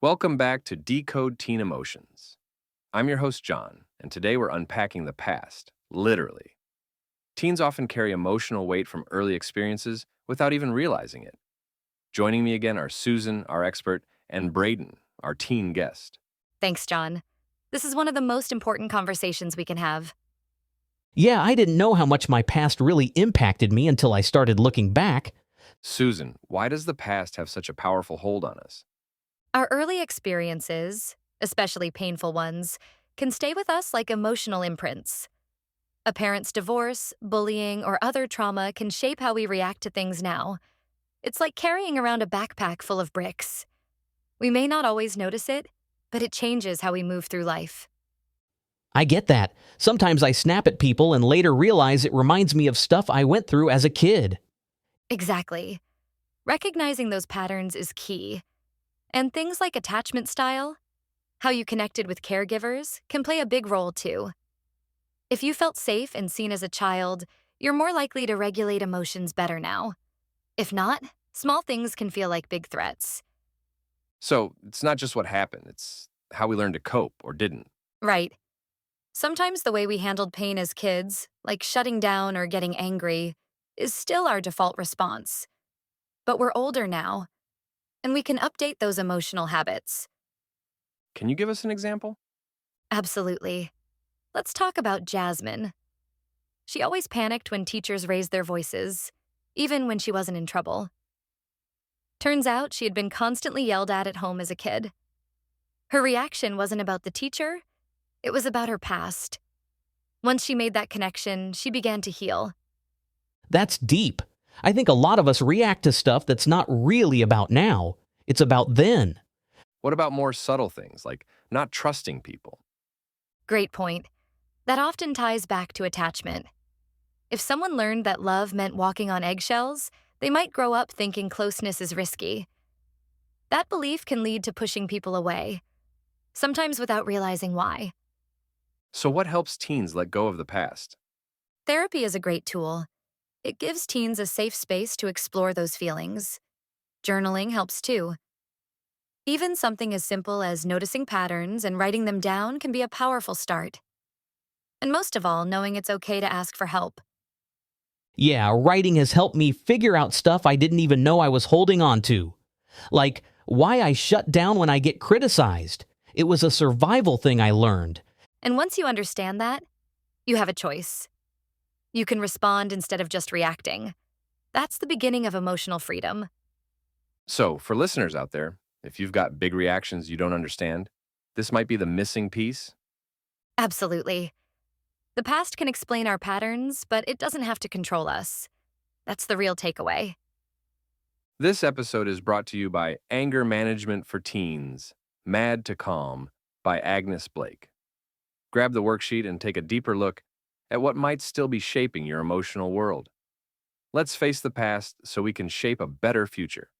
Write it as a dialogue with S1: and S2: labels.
S1: Welcome back to Decode Teen Emotions. I'm your host, John, and today we're unpacking the past, literally. Teens often carry emotional weight from early experiences without even realizing it. Joining me again are Susan, our expert, and Braden, our teen guest.
S2: Thanks, John. This is one of the most important conversations we can have.
S3: Yeah, I didn't know how much my past really impacted me until I started looking back.
S1: Susan, why does the past have such a powerful hold on us?
S2: Our early experiences, especially painful ones, can stay with us like emotional imprints. A parent's divorce, bullying, or other trauma can shape how we react to things now. It's like carrying around a backpack full of bricks. We may not always notice it, but it changes how we move through life.
S3: I get that. Sometimes I snap at people and later realize it reminds me of stuff I went through as a kid.
S2: Exactly. Recognizing those patterns is key. And things like attachment style, how you connected with caregivers, can play a big role too. If you felt safe and seen as a child, you're more likely to regulate emotions better now. If not, small things can feel like big threats.
S1: So, it's not just what happened, it's how we learned to cope or didn't.
S2: Right. Sometimes the way we handled pain as kids, like shutting down or getting angry, is still our default response. But we're older now, and we can update those emotional habits.
S1: Can you give us an example?
S2: Absolutely. Let's talk about Jasmine. She always panicked when teachers raised their voices, even when she wasn't in trouble. Turns out she had been constantly yelled at home as a kid. Her reaction wasn't about the teacher, it was about her past. Once she made that connection, she began to heal.
S3: That's deep. I think a lot of us react to stuff that's not really about now. It's about then.
S1: What about more subtle things, like not trusting people?
S2: Great point. That often ties back to attachment. If someone learned that love meant walking on eggshells, they might grow up thinking closeness is risky. That belief can lead to pushing people away, sometimes without realizing why.
S1: So, what helps teens let go of the past?
S2: Therapy is a great tool. It gives teens a safe space to explore those feelings. Journaling helps too. Even something as simple as noticing patterns and writing them down can be a powerful start. And most of all, knowing it's okay to ask for help.
S3: Yeah, writing has helped me figure out stuff I didn't even know I was holding on to. Like why I shut down when I get criticized. It was a survival thing I learned.
S2: And once you understand that, you have a choice. You can respond instead of just reacting. That's the beginning of emotional freedom.
S1: So, for listeners out there, if you've got big reactions you don't understand, this might be the missing piece.
S2: Absolutely. The past can explain our patterns, but it doesn't have to control us. That's the real takeaway.
S1: This episode is brought to you by Anger Management for Teens, Mad to Calm by Agnes Blake. Grab the worksheet and take a deeper look at what might still be shaping your emotional world. Let's face the past so we can shape a better future.